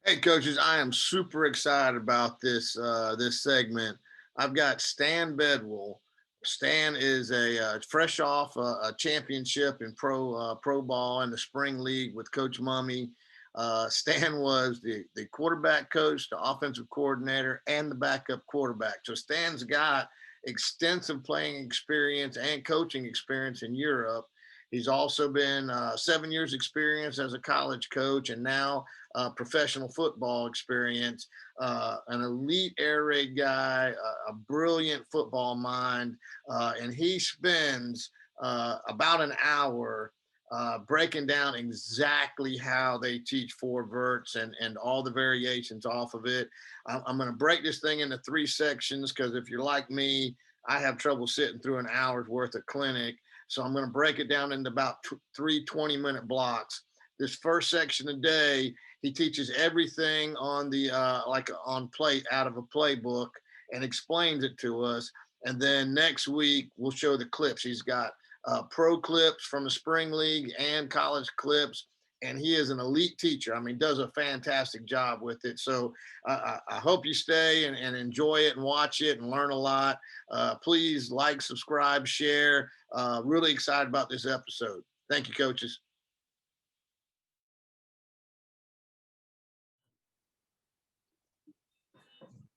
Hey, coaches, I am super excited about this segment. I've got Stan Bedwell. Stan is a fresh off a championship in pro ball in the spring league with Coach Mumme. Stan was the quarterback coach, the offensive coordinator, and the backup quarterback. So Stan's got extensive playing experience and coaching experience in Europe. He's also been 7 years experience as a college coach, and now professional football experience, an elite air raid guy, a brilliant football mind, and he spends about an hour breaking down exactly how they teach four verts and all the variations off of it. I'm going to break this thing into three sections because if you're like me, I have trouble sitting through an hour's worth of clinic. So I'm going to break it down into about three 20-minute blocks. This first section a day, he teaches everything on the like on plate out of a playbook and explains it to us. And then next week we'll show the clips. He's got pro clips from the spring league and college clips. And he is an elite teacher. I mean, does a fantastic job with it. So I hope you stay and enjoy it and watch it and learn a lot. Please like, subscribe, share. Really excited about this episode. Thank you, coaches.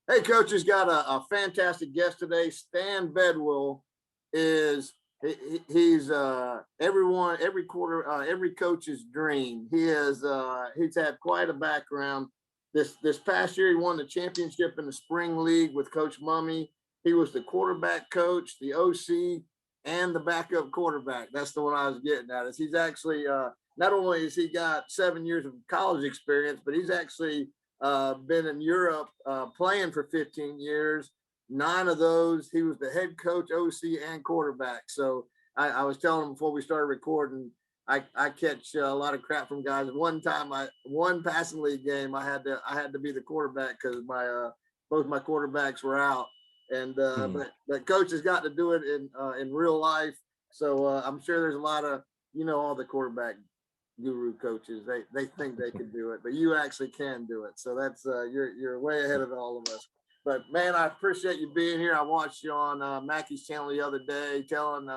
Hey, coaches, got a fantastic guest today. Stan Bedwell is he's every quarter every coach's dream. He's had quite a background. This past year, he won the championship in the spring league with Coach Mumme. He was the quarterback coach, the OC, and the backup quarterback. That's the one I was getting at. Is he's actually not only has he got 7 years of college experience, but he's actually been in Europe playing for 15 years. 9 of those, he was the head coach, OC, and quarterback. So I was telling him before we started recording, I catch a lot of crap from guys. One time, one passing league game, I had to be the quarterback because both my quarterbacks were out. And but coach has got to do it in real life. So I'm sure there's a lot of all the quarterback guru coaches, they think they can do it, but you actually can do it. So that's you're way ahead of all of us. But man, I appreciate you being here. I watched you on Mackey's channel the other day telling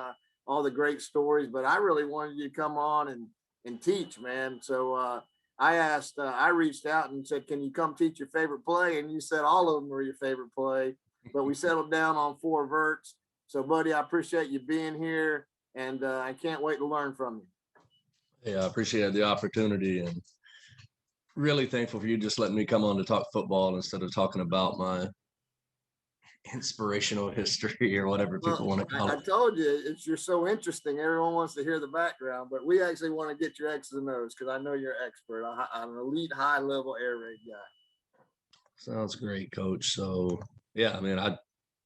all the great stories, but I really wanted you to come on and teach, man. So I reached out and said, can you come teach your favorite play? And you said all of them were your favorite play, but we settled down on 4 verts. So buddy, I appreciate you being here, and I can't wait to learn from you. Yeah, I appreciate the opportunity and really thankful for you just letting me come on to talk football instead of talking about my inspirational history or whatever people want to call it. I told you, you're so interesting. Everyone wants to hear the background, but we actually want to get your X's and O's because I know you're an expert. I'm an elite high-level air raid guy. Sounds great, Coach. So, yeah, I mean, I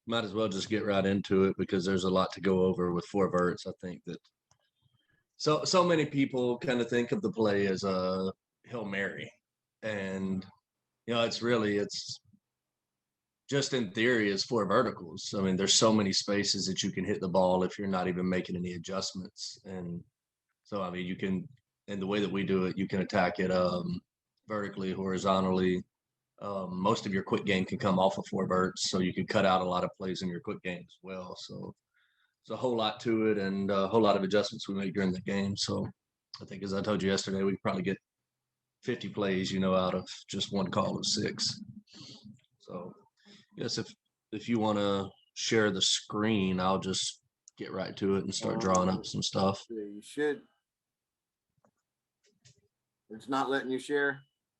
might as well just get right into it because there's a lot to go over with 4 verts. I think that so many people kind of think of the play as a Hail Mary. And, it's just in theory is 4 verticals. I mean, there's so many spaces that you can hit the ball if you're not even making any adjustments. And so, I mean, you can, and the way that we do it, you can attack it vertically, horizontally. Most of your quick game can come off of 4 verts, so you can cut out a lot of plays in your quick game as well. So it's a whole lot to it and a whole lot of adjustments we make during the game. So I think, as I told you yesterday, we probably get 50 plays, out of just one call of 6. So yes, if you want to share the screen, I'll just get right to it and start drawing up some stuff. You should. It's not letting you share.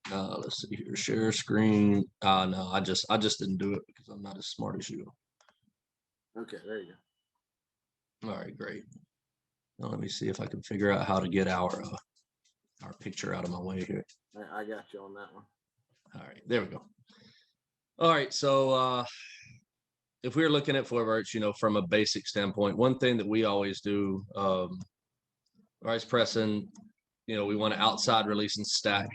Let's see here. Share screen. No, I just didn't do it because I'm not as smart as you. Okay, there you go. All right, great. Now let me see if I can figure out how to get our picture out of my way here. I got you on that one. All right, there we go. All right, so if we're looking at 4 verts, from a basic standpoint, one thing that we always do, rise pressing, we want to outside release and stack.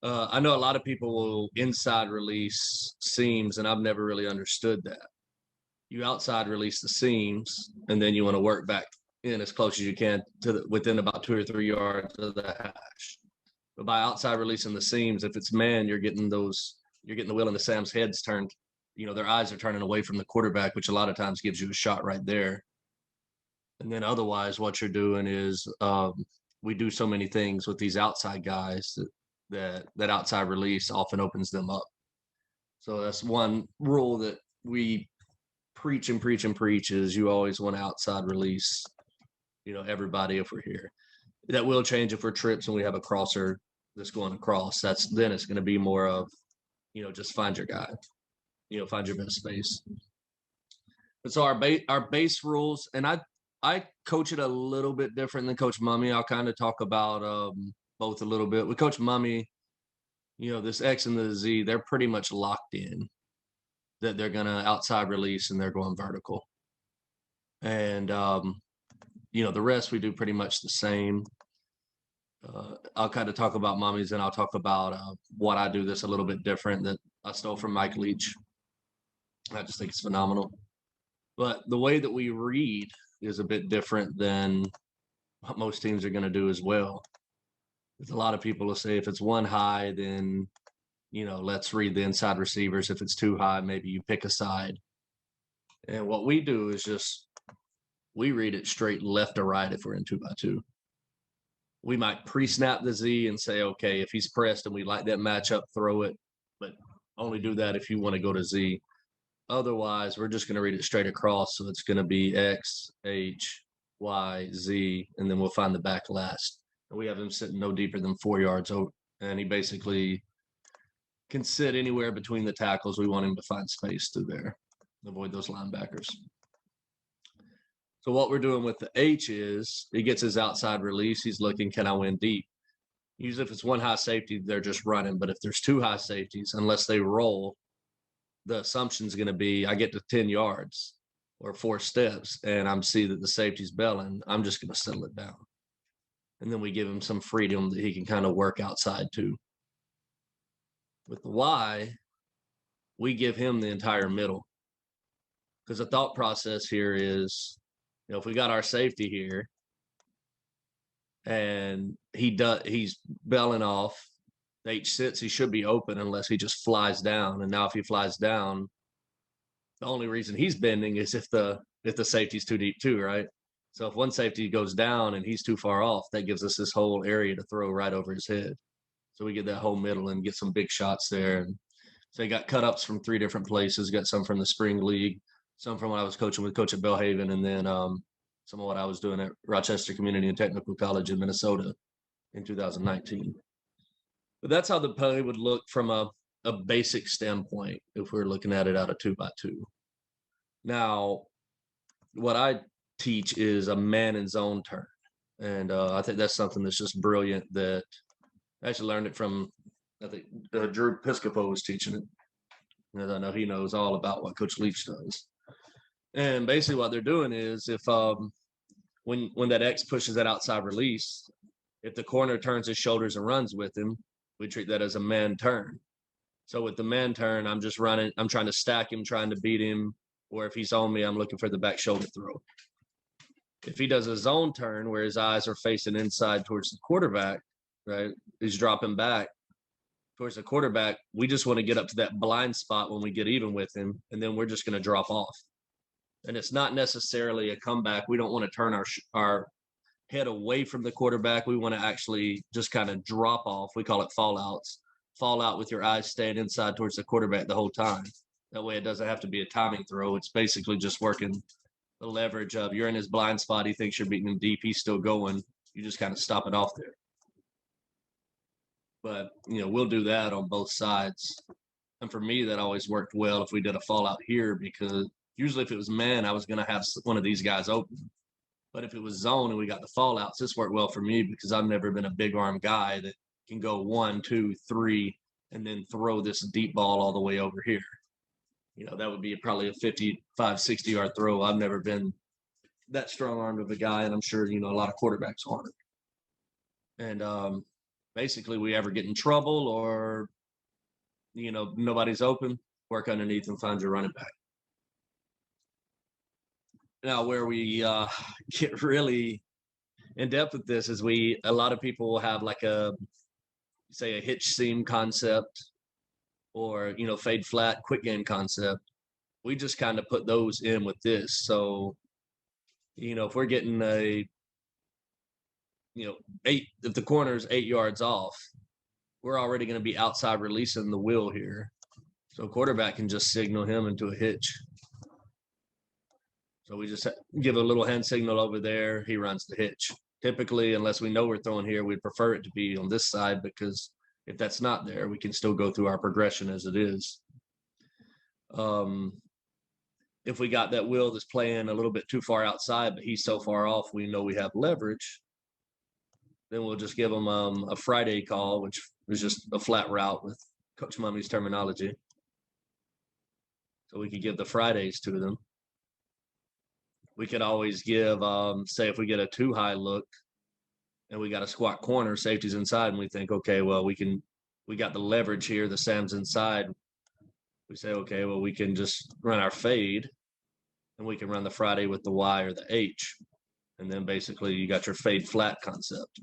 I know a lot of people will inside release seams, and I've never really understood that. You outside release the seams, and then you want to work back in as close as you can to within about 2 or 3 yards of the hash. But by outside releasing the seams, if it's man, you're getting the wheel into Sam's heads turned. Their eyes are turning away from the quarterback, which a lot of times gives you a shot right there. And then otherwise, what you're doing is we do so many things with these outside guys that outside release often opens them up. So that's one rule that we preach and preach and preach is you always want to outside release, everybody if we're here. That will change if we're trips and we have a crosser that's going across. Then it's going to be more of, just find your guy, find your best space. But so our base rules, and I coach it a little bit different than Coach Mumme. I'll kind of talk about both a little bit. With Coach Mumme, this X and the Z, they're pretty much locked in that they're going to outside release and they're going vertical. And, the rest we do pretty much the same. I'll kind of talk about Mumme's and I'll talk about what I do this a little bit different that I stole from Mike Leach. I just think it's phenomenal. But the way that we read is a bit different than what most teams are going to do as well. There's a lot of people will say if it's one high, then, let's read the inside receivers. If it's too high, maybe you pick a side. And what we do is we read it straight left to right if we're in 2x2. We might pre-snap the Z and say, okay, if he's pressed and we like that matchup, throw it, but only do that if you want to go to Z. Otherwise, we're just going to read it straight across. So it's going to be X, H, Y, Z, and then we'll find the back last. And we have him sitting no deeper than 4 yards over, and he basically can sit anywhere between the tackles. We want him to find space through there, avoid those linebackers. So what we're doing with the H is he gets his outside release. He's looking, can I win deep? Usually if it's one high safety, they're just running. But if there's two high safeties, unless they roll, the assumption is going to be I get to 10 yards or 4 steps and I'm see that the safety's belling. I'm just going to settle it down. And then we give him some freedom that he can kind of work outside too. With the Y, we give him the entire middle. Because the thought process here is, if we got our safety here and he's belling off, the H sits, he should be open unless he just flies down. And now if he flies down, the only reason he's bending is if the safety's too deep too, right? So if one safety goes down and he's too far off, that gives us this whole area to throw right over his head. So we get that whole middle and get some big shots there. And so he got cut ups from 3 different places, got some from the spring league, some from when I was coaching with Coach at Belhaven, and then some of what I was doing at Rochester Community and Technical College in Minnesota in 2019. But that's how the play would look from a basic standpoint if we're looking at it out of 2x2. Now, what I teach is a man and zone turn. And I think that's something that's just brilliant that I actually learned it from, I think, Drew Piscopo was teaching it. And I know he knows all about what Coach Leach does. And basically what they're doing is if when that X pushes that outside release, if the corner turns his shoulders and runs with him, we treat that as a man turn. So with the man turn, I'm just running, I'm trying to stack him, trying to beat him, or if he's on me, I'm looking for the back shoulder throw. If he does a zone turn where his eyes are facing inside towards the quarterback, right, he's dropping back towards the quarterback, we just want to get up to that blind spot when we get even with him, and then we're just going to drop off. And it's not necessarily a comeback. We don't want to turn our head away from the quarterback. We want to actually just kind of drop off. We call it fallouts. Fall out with your eyes staying inside towards the quarterback the whole time. That way it doesn't have to be a timing throw. It's basically just working the leverage of you're in his blind spot. He thinks you're beating him deep. He's still going. You just kind of stop it off there. But, we'll do that on both sides. And for me, that always worked well if we did a fallout here, because usually if it was man, I was going to have one of these guys open. But if it was zone and we got the fallouts, this worked well for me because I've never been a big arm guy that can go 1, 2, 3, and then throw this deep ball all the way over here. That would be probably a 55, 60-yard throw. I've never been that strong-armed of a guy, and I'm sure, a lot of quarterbacks aren't. And basically, we ever get in trouble or, nobody's open, work underneath and find your running back. Now, where we get really in depth with this is a lot of people will have like a say a hitch seam concept or, fade flat, quick game concept. We just kind of put those in with this. So, if we're getting if the corner's 8 yards off, we're already going to be outside releasing the wheel here. So quarterback can just signal him into a hitch. So we just give a little hand signal over there. He runs the hitch. Typically, unless we know we're throwing here, we'd prefer it to be on this side, because if that's not there, we can still go through our progression as it is. If we got that wheel that's playing a little bit too far outside, but he's so far off, we know we have leverage, then we'll just give him a Friday call, which is just a flat route with Coach Mumme's terminology. So we could give the Fridays to them. We could always give, say, if we get a too high look and we got a squat corner, safety's inside, and we think, okay, well, we got the leverage here, the Sam's inside. We say, okay, well, we can just run our fade, and we can run the Friday with the Y or the H. And then basically you got your fade flat concept.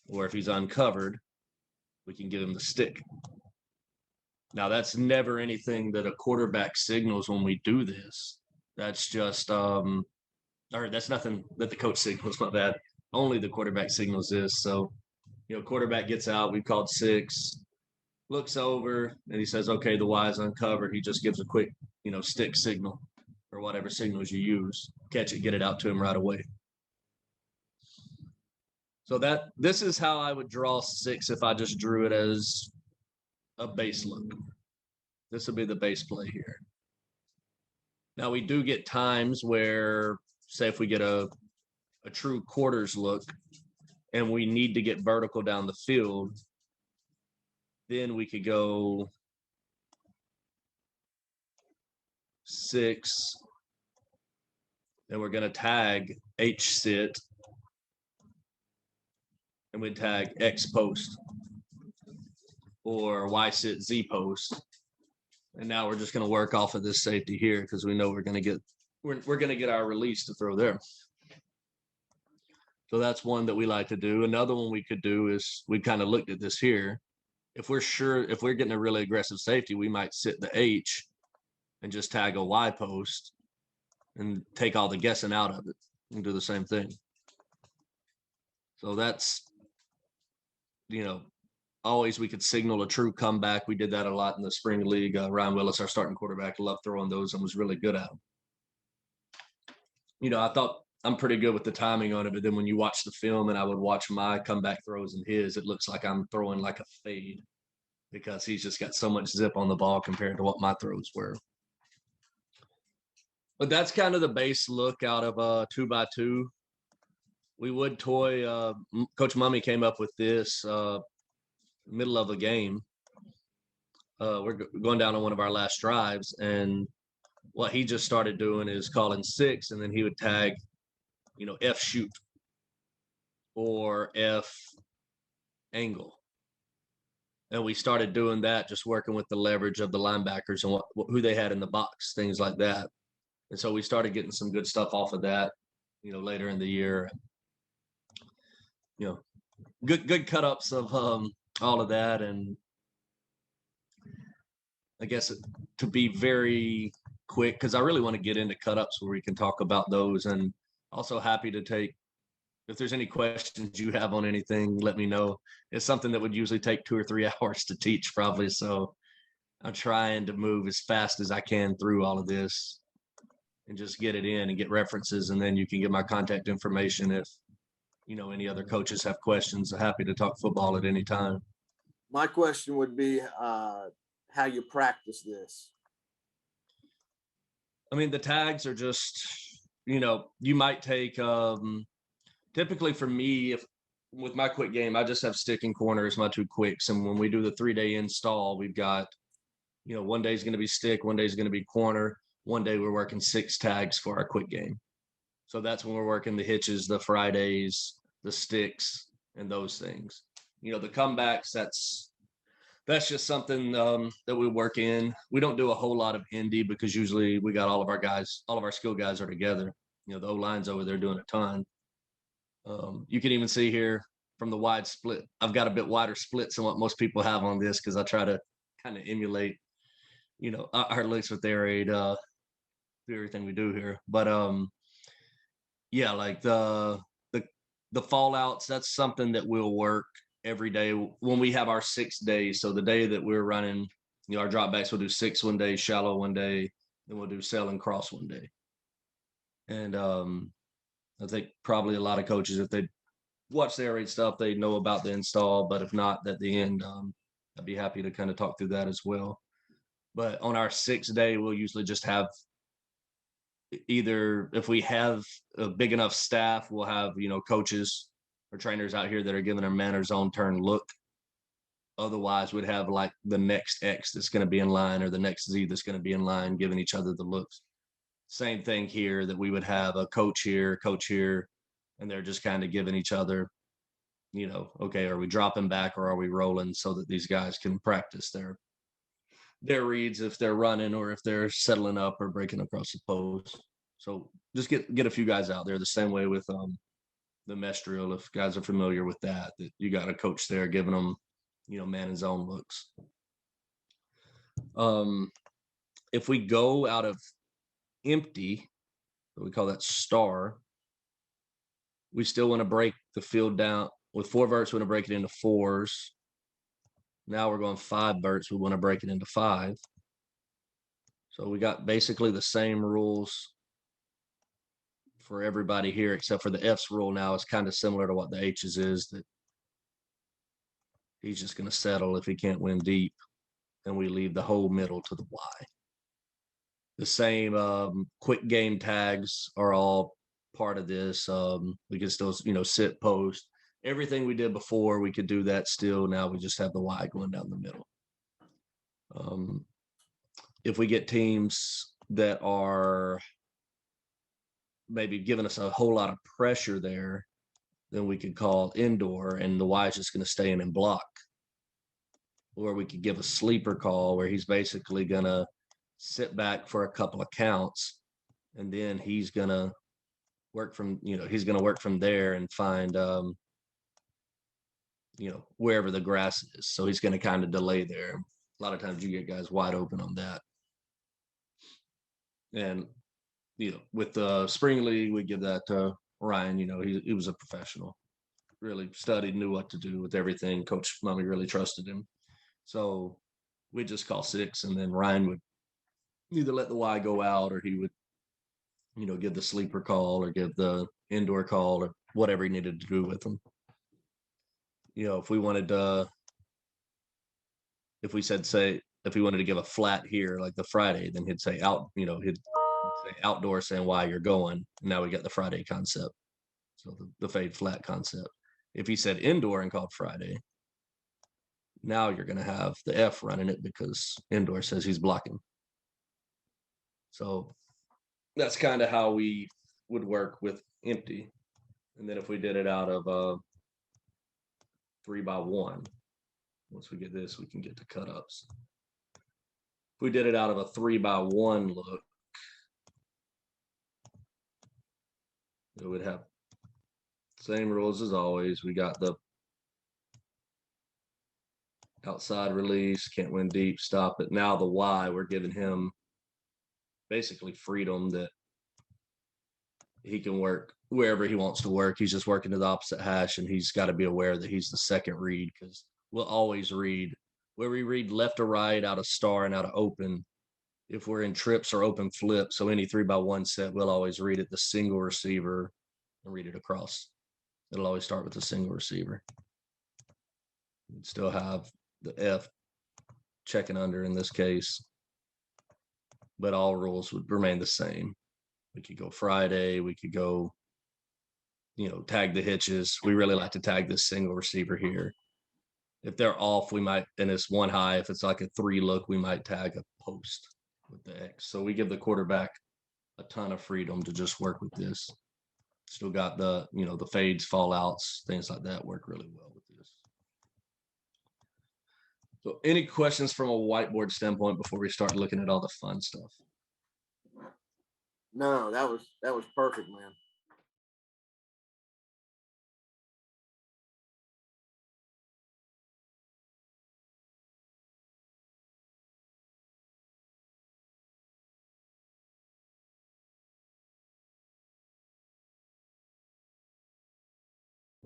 Or if he's uncovered, we can give him the stick. Now, that's never anything that a quarterback signals when we do this. That's just, or that's nothing that the coach signals, my bad. Only the quarterback signals this. So, quarterback gets out, we've called 6, looks over, and he says, okay, the Y is uncovered. He just gives a quick, stick signal or whatever signals you use. Catch it, get it out to him right away. So this is how I would draw 6 if I just drew it as a base look. This would be the base play here. Now, we do get times where, say, if we get a true quarters look and we need to get vertical down the field, then we could go 6, and we're going to tag H sit, and we tag X post or Y sit Z post. And now we're just going to work off of this safety here because we know we're going to get our release to throw there. So that's one that we like to do. Another one we could do is, we kind of looked at this here. If we're getting a really aggressive safety, we might sit the H and just tag a Y post and take all the guessing out of it and do the same thing. So that's, always we could signal a true comeback. We did that a lot in the spring league. Ryan Willis, our starting quarterback, loved throwing those and was really good at them. I thought I'm pretty good with the timing on it, but then when you watch the film and I would watch my comeback throws and his, it looks like I'm throwing like a fade because he's just got so much zip on the ball compared to what my throws were. But that's kind of the base look out of 2x2. We would toy. Coach Mumme came up with this middle of the game. We're going down on one of our last drives, and what he just started doing is calling 6, and then he would tag, F shoot or F angle. And we started doing that, just working with the leverage of the linebackers and who they had in the box, things like that. And so we started getting some good stuff off of that, later in the year. Good cut-ups of all of that. And I guess to be very quick, because I really want to get into cut-ups where we can talk about those, and also happy to take, if there's any questions you have on anything, let me know. It's something that would usually take 2 or 3 hours to teach probably. So I'm trying to move as fast as I can through all of this and just get it in and get references. And then you can get my contact information if, any other coaches have questions. I'm happy to talk football at any time. My question would be how you practice this. I mean, the tags are just, you might take, typically for me, if with my quick game, I just have stick and corner as my 2 quicks. And when we do the 3-day install, we've got, one day is going to be stick, one day is going to be corner. One day we're working 6 tags for our quick game. So that's when we're working the hitches, the Fridays, the sticks, and those things. The comebacks, that's just something that we work in. We don't do a whole lot of indie because usually we got all of our skill guys are together. The O-line's over there doing a ton. You can even see here from the wide split. I've got a bit wider splits than what most people have on this because I try to kind of emulate, our looks with air raid, do everything we do here. But yeah, like the fallouts, that's something that we'll work every day when we have our 6 days. So the day that we're running, our drop backs, we'll do 6 one day, shallow one day, then we'll do sail and cross one day. And I think probably a lot of coaches, if they watch the air raid stuff, they know about the install. But if not, at the end, I'd be happy to kind of talk through that as well. But on our 6th day, we'll usually just have either, if we have a big enough staff, we'll have, coaches or trainers out here that are giving their man zone turn look. Otherwise, we'd have like the next X that's going to be in line or the next Z that's going to be in line, giving each other the looks. Same thing here, that we would have a coach here, and they're just kind of giving each other, okay, are we dropping back or are we rolling, so that these guys can practice their reads if they're running or if they're settling up or breaking across the post. So just get a few guys out there. The same way with the mesh drill, if guys are familiar with that you got a coach there giving them, man and zone looks. If we go out of empty, we call that star, we still want to break the field down. With 4 verts, we want to break it into 4s. Now we're going 5 verts, we want to break it into 5. So we got basically the same rules for everybody here, except for the F's rule now is kind of similar to what the H's is, that he's just going to settle if he can't win deep, and we leave the whole middle to the Y. The same quick game tags are all part of this. We can still, sit, post. Everything we did before, we could do that still. Now we just have the Y going down the middle. If we get teams that are maybe giving us a whole lot of pressure there, then we could call indoor and the Y is just going to stay in and block. Or we could give a sleeper call where he's basically going to sit back for a couple of counts, and then he's going to work from, work from there and find, wherever the grass is. So he's going to kind of delay there. A lot of times you get guys wide open on that. And, with the spring league, we give that to Ryan. He was a professional, really studied, knew what to do with everything. Coach Mumme really trusted him. So we just call 6, and then Ryan would either let the Y go out, or he would, give the sleeper call or give the indoor call or whatever he needed to do with them. If we wanted to, if we said, if we wanted to give a flat here, like the Friday, then he'd say out, he'd say outdoor, saying why you're going. Now we got the Friday concept. So the fade flat concept. If he said indoor and called Friday, now you're going to have the F running it because indoor says he's blocking. So that's kind of how we would work with empty. And then if we did it out of a 3x1, once we get this, we can get to cut-ups. If we did it out of a 3x1 look, it would have same rules as always. We got the outside release, can't win deep, stop it. Now the Y, we're giving him basically freedom that he can work wherever he wants to work. He's just working to the opposite hash, and he's got to be aware that he's the second read, because we'll always read where we read left or right, out of star and out of open. If we're in trips or open flip, so any 3x1 set, we'll always read it the single receiver and read it across. It'll always start with the single receiver. We'd still have the F checking under in this case, but all rules would remain the same. We could go Friday, we could go, tag the hitches. We really like to tag this single receiver here. If they're off, we might, and it's 1 high, if it's like a 3 look, we might tag a post with the X. So we give the quarterback a ton of freedom to just work with this. Still got the, the fades, fallouts, things like that work really well with this. So any questions from a whiteboard standpoint before we start looking at all the fun stuff? No, that was perfect, man.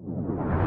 you.